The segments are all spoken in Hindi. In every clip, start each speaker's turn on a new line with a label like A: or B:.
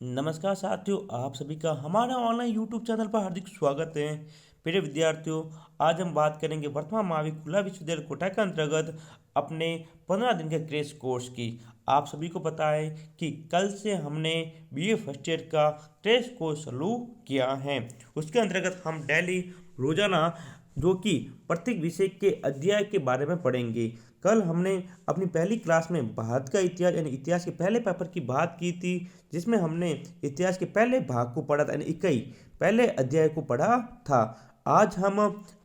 A: नमस्कार साथियों, आप सभी का हमारे ऑनलाइन यूट्यूब चैनल पर हार्दिक स्वागत है। प्रिय विद्यार्थियों, आज हम बात करेंगे वर्तमान महावीर खुला विश्वविद्यालय कोटा के अंतर्गत अपने 15 दिन के क्रैश कोर्स की। आप सभी को पता है कि कल से हमने बीए फर्स्ट ईयर का क्रैश कोर्स शुरू किया है। उसके अंतर्गत हम डेली रोजाना जो कि प्रत्येक विषय के अध्याय के बारे में पढ़ेंगे। कल हमने अपनी पहली क्लास में भारत का इतिहास यानी इतिहास के पहले पेपर की बात की थी, जिसमें हमने इतिहास के पहले भाग को पढ़ा था यानी इकाई पहले अध्याय को पढ़ा था। आज हम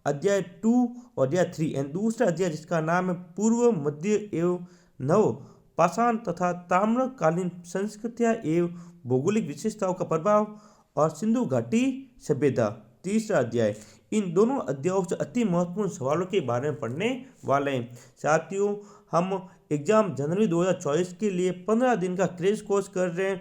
A: अध्याय 2 और अध्याय 3 यानी दूसरा अध्याय जिसका नाम है पूर्व मध्य एवं नव पाषाण तथा ताम्रकालीन संस्कृतियाँ एवं भौगोलिक विशेषताओं का प्रभाव और सिंधु घाटी सभ्यता, तीसरा अध्याय। इन दोनों अध्यायों से अति महत्वपूर्ण सवालों के बारे में पढ़ने वाले हैं। साथियों, हम एग्जाम जनवरी 2024 के लिए 15 दिन का क्रैश कोर्स कर रहे हैं।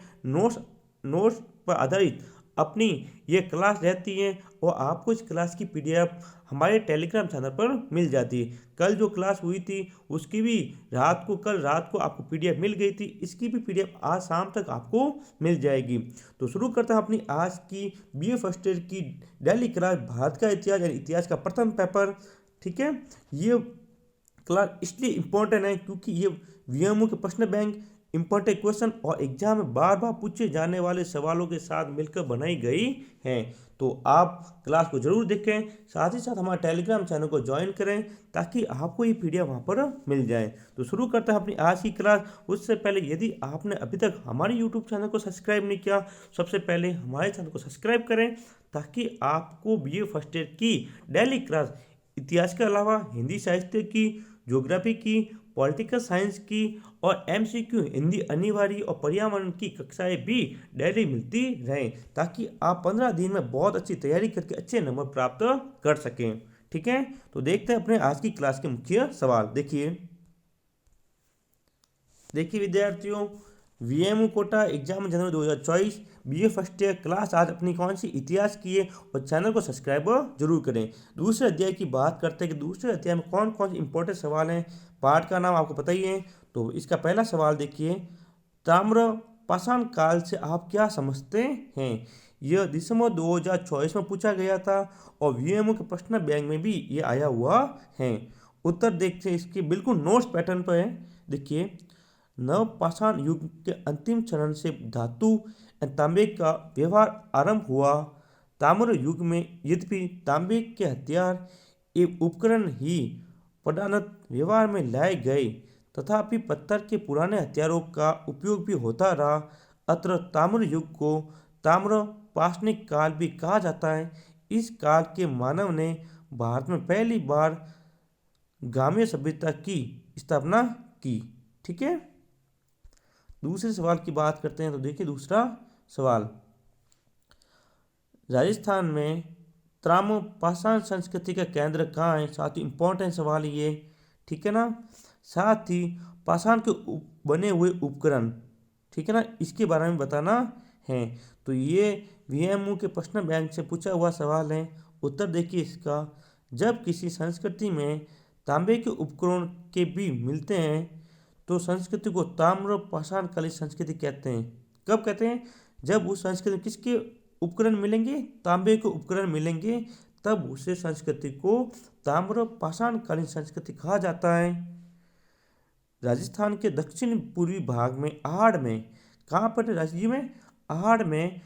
A: नोट्स पर आधारित अपनी ये क्लास रहती है और आपको इस क्लास की पीडीएफ हमारे टेलीग्राम चैनल पर मिल जाती है। कल जो क्लास हुई थी उसकी भी कल रात को आपको पीडीएफ मिल गई थी, इसकी भी पीडीएफ आज शाम तक आपको मिल जाएगी। तो शुरू करते हैं अपनी आज की बीए फर्स्ट ईयर की डेली क्लास भारत का इतिहास यानी इतिहास का प्रथम पेपर। ठीक है, ये क्लास इसलिए इम्पोर्टेंट है क्योंकि ये वीएमओ के प्रश्न बैंक, इम्पोर्टेंट क्वेश्चन और एग्जाम में बार बार पूछे जाने वाले सवालों के साथ मिलकर बनाई गई हैं। तो आप क्लास को जरूर देखें, साथ ही साथ हमारे टेलीग्राम चैनल को ज्वाइन करें ताकि आपको ये पीडीएफ वहाँ पर मिल जाए। तो शुरू करते हैं अपनी आज की क्लास। उससे पहले यदि आपने अभी तक हमारे यूट्यूब चैनल को सब्सक्राइब नहीं किया, सबसे पहले हमारे चैनल को सब्सक्राइब करें ताकि आपको बीए फर्स्ट ईयर की डेली क्लास इतिहास के अलावा हिंदी साहित्य की, ज्योग्राफी की, पॉलिटिकल साइंस की और एमसीक्यू हिंदी अनिवार्य और पर्यावरण की कक्षाएं भी डेली मिलती रहें ताकि आप 15 दिन में बहुत अच्छी तैयारी करके अच्छे नंबर प्राप्त कर सकें। ठीक है, तो देखते हैं अपने आज की क्लास के मुख्य सवाल। देखिए विद्यार्थियों, वीएमओ कोटा एग्जाम जनवरी 2024 बीए फर्स्ट ईयर क्लास आज अपनी कौन सी इतिहास की है और चैनल को सब्सक्राइब जरूर करें। दूसरे अध्याय की बात करते हैं कि दूसरे अध्याय में कौन कौन से इंपॉर्टेंट सवाल हैं। पाठ का नाम आपको पता ही है। तो इसका पहला सवाल देखिए, ताम्र पाषाण काल से आप क्या समझते हैं। यह दिसंबर 2024 में पूछा गया था और वीएमओ के प्रश्न बैंक में भी ये आया हुआ है। उत्तर देखते हैं, इसके बिल्कुल नोट्स पैटर्न पर है। देखिए, नवपाषाण युग के अंतिम चरण से धातु एवं तांबे का व्यवहार आरंभ हुआ। ताम्र युग में यद्यपि तांबे के हथियार एवं उपकरण ही प्रधानतः व्यवहार में लाए गए, तथापि पत्थर के पुराने हथियारों का उपयोग भी होता रहा। अत्र ताम्र युग को ताम्र पाषाणिक काल भी कहा जाता है। इस काल के मानव ने भारत में पहली बार ग्रामीण सभ्यता की स्थापना की। ठीक है, दूसरे सवाल की बात करते हैं। तो देखिए दूसरा सवाल, राजस्थान में त्राम पाषाण संस्कृति का केंद्र कहाँ है। साथ ही इंपॉर्टेंट सवाल ये, ठीक है ना। साथ ही पाषाण के बने हुए उपकरण, ठीक है ना, इसके बारे में बताना है। तो ये वीएमओ के प्रश्न बैंक से पूछा हुआ सवाल है। उत्तर देखिए इसका, जब किसी संस्कृति में तांबे के उपकरण के भी मिलते हैं तो संस्कृति को ताम्र पाषाण कालीन संस्कृति कहते हैं। कब कहते हैं, जब उस संस्कृति में किसके उपकरण मिलेंगे, तांबे के उपकरण मिलेंगे, तब उसे संस्कृति को ताम्र पाषाण कालीन संस्कृति कहा जाता है। राजस्थान के दक्षिण पूर्वी भाग में आहड़ में, कहाँ पर राज्य में, आहड़ में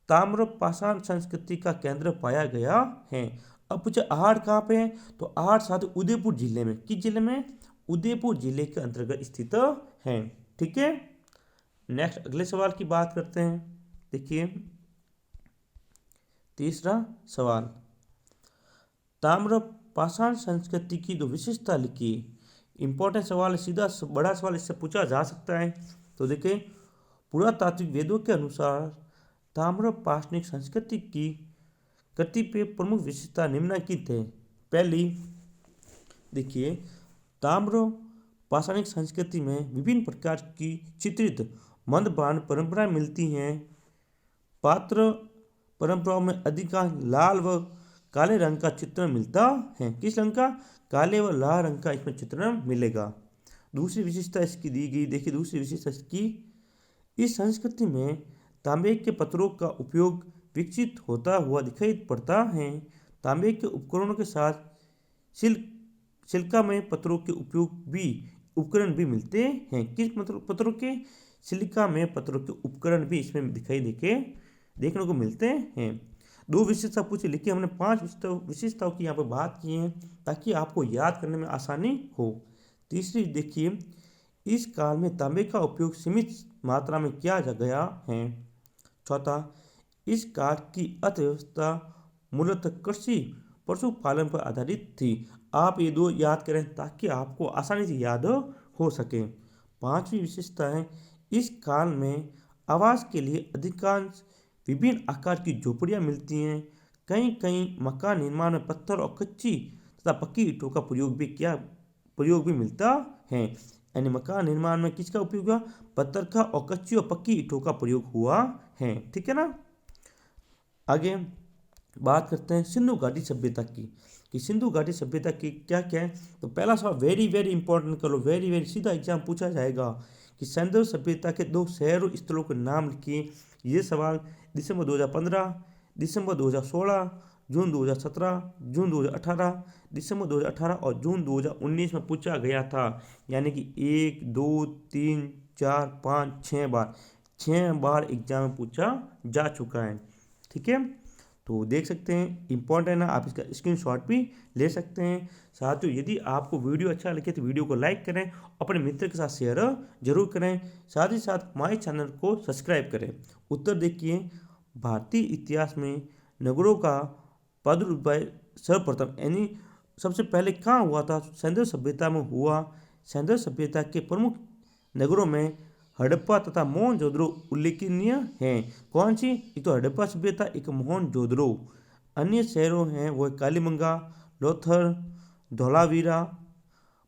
A: ताम्र पाषाण संस्कृति का केंद्र पाया गया है। अब पूछे आहड़ कहाँ पे है, तो आहड़ साथ उदयपुर जिले में, किस जिले में, उदयपुर जिले के अंतर्गत स्थित है। ठीक है, नेक्स्ट अगले सवाल की बात करते हैं। देखिए तीसरा सवाल, ताम्र पाषाण संस्कृति की जो विशेषता लिखी। इंपॉर्टेंट सवाल, सीधा बड़ा सवाल इससे पूछा जा सकता है। तो देखिए, पुरातात्विक वेदों के अनुसार ताम्र पाषाणिक संस्कृति की कतिपय प्रमुख विशेषता निम्नलिखित है। पहली देखिए, ताम्र पाषाणिक संस्कृति में विभिन्न प्रकार की चित्रित मध्यबान परंपराएं मिलती हैं। पात्र परंपराओं में अधिकांश लाल व काले रंग का चित्रण मिलता है। किस रंग का, काले व लाल रंग का इसमें चित्रण मिलेगा। दूसरी विशेषता इसकी दी गई, देखिए दूसरी विशेषता इसकी, इस संस्कृति में तांबे के पत्थरों का उपयोग विकसित होता हुआ दिखाई पड़ता है। तांबे के उपकरणों के साथ सिल्क सिल्का में पत्थरों के उपकरण भी मिलते हैं। किस पत्थरों के? सिलिका में पत्थरों के उपकरण भी इसमें देखने को मिलते हैं। दो विशेषता पूछी लिखी, हमने 5 विशेषताओं की यहाँ पर बात की है ताकि आपको याद करने में आसानी हो। तीसरी देखिए, इस काल में तांबे का उपयोग सीमित मात्रा में किया गया है। चौथा, इस काल की अर्थव्यवस्था मूलतः कृषि पशुपालन पर आधारित थी। आप ये 2 याद करें ताकि आपको आसानी से याद हो सके। पांचवी विशेषता है, इस काल में आवास के लिए अधिकांश विभिन्न आकार की झोपड़ियाँ मिलती हैं। कहीं कहीं मकान निर्माण में पत्थर और कच्ची तथा पक्की ईंटों का प्रयोग भी मिलता है। यानी मकान निर्माण में किसका उपयोग हुआ? पत्थर का और कच्ची और पक्की ईंटों का प्रयोग हुआ है। ठीक है ना। आगे बात करते हैं सिंधु घाटी सभ्यता की, कि सिंधु घाटी सभ्यता की क्या क्या है। तो पहला सवाल वेरी वेरी इंपॉर्टेंट कर लो, वेरी वेरी सीधा एग्जाम पूछा जाएगा कि सिंधु सभ्यता के 2 शहरों स्थलों के नाम लिखिए। ये सवाल दिसंबर 2015, दिसंबर 2016, जून 2017, जून 2018, दिसंबर 2018 और जून 2019 में पूछा गया था। यानी कि 1 2 3 4 5 6 बार एग्जाम में पूछा जा चुका है। ठीक है, तो देख सकते हैं इंपॉर्टेंट है ना, आप इसका स्क्रीनशॉट भी ले सकते हैं। साथियों, यदि आपको वीडियो अच्छा लगे तो वीडियो को लाइक करें, अपने मित्र के साथ शेयर जरूर करें, साथ ही साथ हमारे चैनल को सब्सक्राइब करें। उत्तर देखिए, भारतीय इतिहास में नगरों का प्रादुर्भाव सर्वप्रथम यानी सबसे पहले कहाँ हुआ था? सिंधु सभ्यता में हुआ। सिंधु सभ्यता के प्रमुख नगरों में हड़प्पा तथा मोहनजोदड़ो उल्लेखनीय हैं। कौन सी? एक तो हड़प्पा सभ्यता, एक मोहनजोदड़ो। अन्य शहरों हैं वो कालीबंगा, लोथल, धोलावीरा,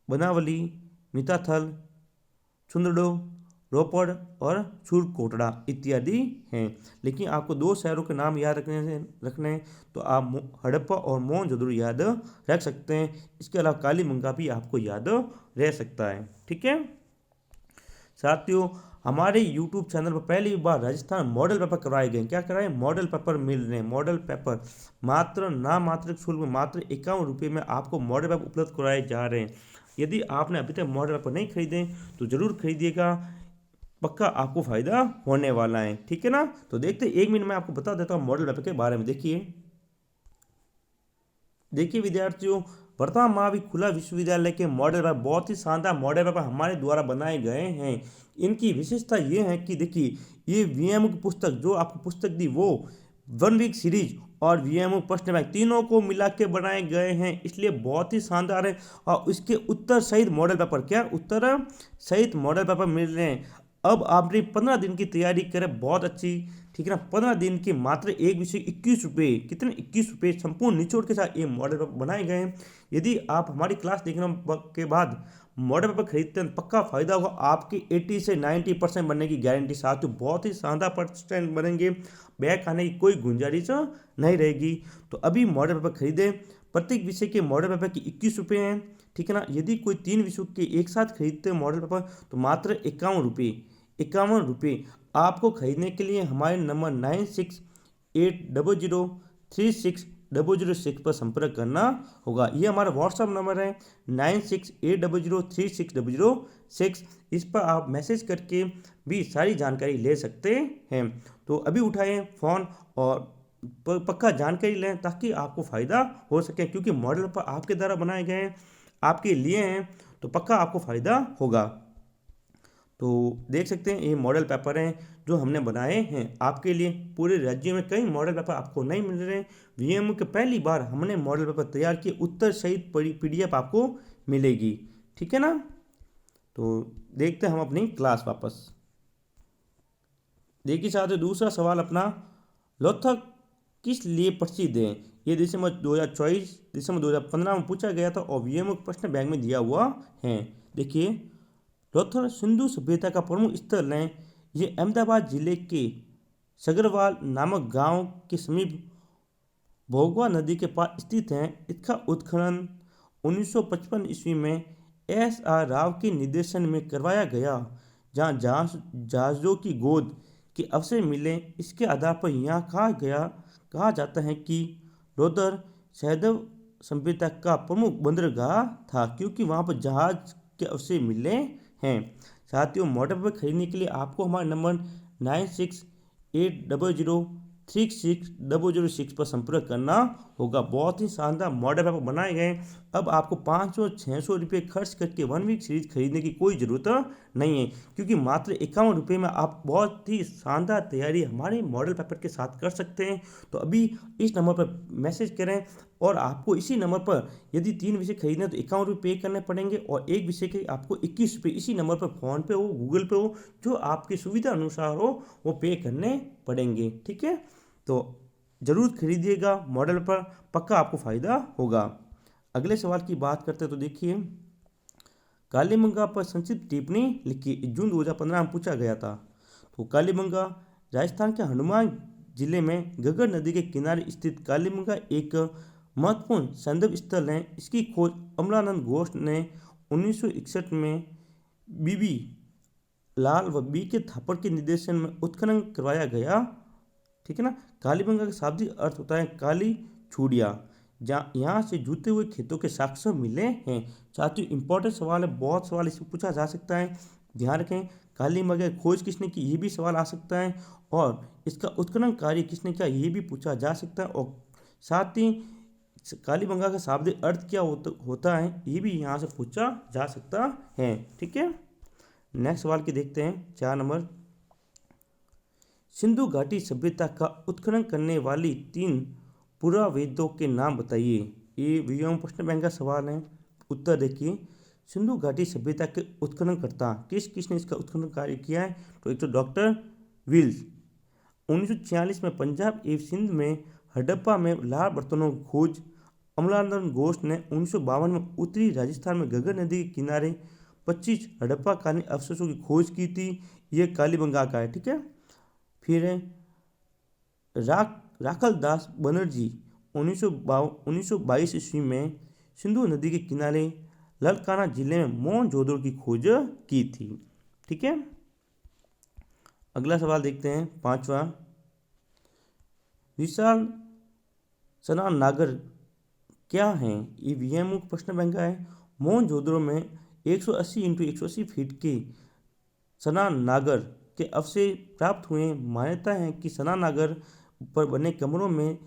A: बनावली, मिताथल, सुंदड़ो, रोपड़ और सुरकोटड़ा इत्यादि हैं। लेकिन आपको 2 शहरों के नाम याद रखने हैं, तो आप हड़प्पा और मोहनजोदड़ो याद रख सकते हैं। इसके अलावा कालीबंगा भी आपको याद रह सकता है। ठीक है साथियों, हमारे YouTube चैनल पर पहली बार राजस्थान मॉडल पेपर करवाए गए। क्या कराए? मॉडल पेपर मिल रहे हैं। मॉडल पेपर नाम मात्र शुल्क में मात्र 51 रुपये में आपको मॉडल पेपर उपलब्ध कराए जा रहे हैं। यदि आपने अभी तक मॉडल पेपर नहीं खरीदे तो जरूर खरीदिएगा, पक्का आपको फायदा होने वाला है। ठीक है ना। तो देखते 1 मिनट में आपको बता देता हूँ मॉडल पेपर के बारे में। देखिए विद्यार्थियों, वर्तमान महावीर खुला विश्वविद्यालय के मॉडल पेपर बहुत ही शानदार मॉडल पेपर हमारे द्वारा बनाए गए हैं। इनकी विशेषता ये है कि देखिए, ये वीएमओ की पुस्तक जो आपको पुस्तक दी वो 1 वीक सीरीज और वीएमओ प्रश्न बैंक तीनों को मिला के बनाए गए हैं, इसलिए बहुत ही शानदार है। और इसके उत्तर सहित मॉडल पेपर, क्या उत्तर सहित मॉडल पेपर मिल रहे हैं। अब आपने 15 दिन की तैयारी करें, बहुत अच्छी। ठीक है ना। 15 दिन के मात्र एक विषय 21 रुपये, कितने 21 रुपये संपूर्ण निचोड़ के साथ ये मॉडल पेपर बनाए गए हैं। यदि आप हमारी क्लास देखने के बाद मॉडल पेपर खरीदते हैं पक्का फायदा होगा। आपकी 80 से 90% बनने की गारंटी, साथ ही बहुत ही शानदार % बनेंगे। बैक आने की कोई गुंजाइश नहीं रहेगी। तो अभी मॉडल पेपर खरीदें। प्रत्येक विषय के मॉडल पेपर की 21 रुपये हैं। ठीक है ना। यदि कोई 3 विषयों के एक साथ खरीदते हैं मॉडल पेपर तो मात्र 51 रुपये आपको खरीदने के लिए हमारे नंबर 9680036006 पर संपर्क करना होगा। ये हमारा व्हाट्सएप नंबर है 9680036006। इस पर आप मैसेज करके भी सारी जानकारी ले सकते हैं। तो अभी उठाएं फ़ोन और पक्का जानकारी लें ताकि आपको फ़ायदा हो सके, क्योंकि मॉडल पर आपके द्वारा बनाए गए हैं, आपके लिए हैं, तो पक्का आपको फ़ायदा होगा। तो देख सकते हैं ये मॉडल पेपर हैं जो हमने बनाए हैं आपके लिए। पूरे राज्य में कई मॉडल पेपर आपको नहीं मिल रहे हैं। वीएमओ के पहली बार हमने मॉडल पेपर तैयार किए, उत्तर सहित PDF आपको मिलेगी। ठीक है ना। तो देखते हैं हम अपनी क्लास वापस। देखिए साथियों, दूसरा सवाल अपना, लोथक किस लिए प्रसिद्ध है? ये दिसंबर 2024, दिसंबर 2015 में पूछा गया था और वीएमओ प्रश्न बैंक में दिया हुआ है। देखिए, लोथल सिंधु सभ्यता का प्रमुख स्थल है। ये अहमदाबाद जिले के सगरवाल नामक गांव के समीप भोगवा नदी के पास स्थित है। इसका उत्खनन 1955 ईस्वी में SR राव के निर्देशन में करवाया गया, जहाँ जहाज़ों की गोद के अवसर मिले, इसके आधार पर यहाँ कहा जाता है कि लोथर सहदेव सभ्यता का प्रमुख बंदरगाह था, क्योंकि वहाँ पर जहाज के अवसर मिले हैं। साथियों, मॉडल पेपर खरीदने के लिए आपको हमारा नंबर 9680036006 पर संपर्क करना होगा। बहुत ही शानदार मॉडल पेपर बनाए गए। अब आपको 500-600 रुपये खर्च करके 1 वीक सीरीज खरीदने की कोई ज़रूरत नहीं है, क्योंकि मात्र 51 रुपये में आप बहुत ही शानदार तैयारी हमारे मॉडल पेपर के साथ कर सकते हैं। तो अभी इस नंबर पर मैसेज करें, और आपको इसी नंबर पर यदि 3 विषय खरीदने तो 51 रुपये पे करने पड़ेंगे, और एक विषय के आपको 21 रुपये इसी नंबर पर फ़ोन पे हो, गूगल पे हो, जो आपकी सुविधा अनुसार हो वो पे करने पड़ेंगे। ठीक है, तो ज़रूर खरीदिएगा मॉडल पर, पक्का आपको फ़ायदा होगा। अगले सवाल की बात करते हैं तो देखिए, कालीबंगा पर संक्षिप्त टिप्पणी लिखिए। जून 2015 में पूछा गया था। तो कालीबंगा राजस्थान के हनुमान जिले में घग्गर नदी के किनारे स्थित कालीबंगा एक महत्वपूर्ण संदर्भ स्थल है। इसकी खोज अमलानंद घोष ने 1961 में बीबी लाल व बी के थापड़ के निर्देशन में उत्खनन करवाया गया। ठीक है ना। कालीबंगा का शाब्दिक अर्थ होता है काली छुड़िया। जहाँ यहाँ से जूते हुए खेतों के साक्ष्य मिले हैं। साथियों, इंपॉर्टेंट सवाल है, बहुत सवाल इसमें पूछा जा सकता है, ध्यान रखें। कालीबंगा की खोज किसने की, ये भी सवाल आ सकता है, और इसका उत्खनन कार्य किसने किया, ये भी पूछा जा सकता है। और साथ ही कालीबंगा का शाब्दिक अर्थ क्या होता है, ये भी यहाँ से पूछा जा सकता है। ठीक है, नेक्स्ट सवाल की देखते हैं, 4 नंबर। सिंधु घाटी सभ्यता का उत्खनन करने वाली 3 पुरावेदों के नाम बताइए। ये वीडियो में प्रश्न बैंक का सवाल है। उत्तर देखिए, सिंधु घाटी सभ्यता के उत्खननकर्ता किसने इसका उत्खनन कार्य किया है, तो एक तो डॉक्टर विल्स। 1946 में पंजाब एवं सिंध में हड़प्पा में लाल बर्तनों की खोज। अमलानंद घोष ने 1952 में उत्तरी राजस्थान में घग्गर नदी के किनारे 25 हड़प्पा कालीन अवशेषों की खोज की थी। यह कालीबंगा का है। ठीक है, फिर है राखल दास बनर्जी 1922 ईस्वी में सिंधु नदी के किनारे ललकाना जिले में मोहनजोदड़ो की खोज की थी। ठीक है, अगला सवाल देखते हैं, 5वां। विशाल स्नान नागर क्या है, ये भी मुख्य प्रश्न बैंक का है। मोहनजोदड़ो में 180 × 180 फीट के स्नान नागर के अवशेष प्राप्त हुए। मान्यता है कि स्नान नागर पर बने कमरों में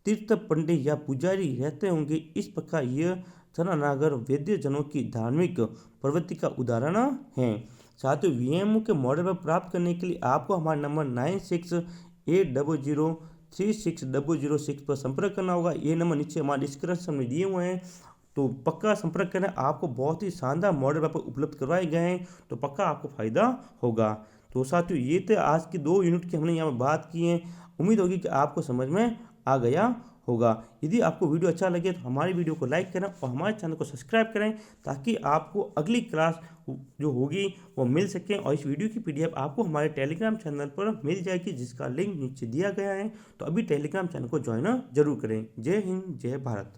A: तीर्थ पंडित या पुजारी रहते होंगे। इस प्रकार यह स्नान नागर वैद्य जनों की धार्मिक प्रवृत्ति का उदाहरण है। साथियों, वीएमओ के मॉडल पर प्राप्त करने के लिए आपको हमारा नंबर 9680036006 पर संपर्क करना होगा। ये नंबर नीचे हमारे डिस्क्रिप्शन में दिए हुए हैं, तो पक्का संपर्क करें। आपको बहुत ही शानदार मॉडल पेपर उपलब्ध करवाए गए हैं, तो पक्का आपको फ़ायदा होगा। तो साथियों, ये थे आज की 2 यूनिट की हमने यहाँ पर बात की है। उम्मीद होगी कि आपको समझ में आ गया होगा। यदि आपको वीडियो अच्छा लगे तो हमारी वीडियो को लाइक करें और हमारे चैनल को सब्सक्राइब करें, ताकि आपको अगली क्लास जो होगी वो मिल सके। और इस वीडियो की PDF आपको हमारे टेलीग्राम चैनल पर मिल जाएगी, जिसका लिंक नीचे दिया गया है। तो अभी टेलीग्राम चैनल को ज्वाइन जरूर करें। जय हिंद, जय भारत।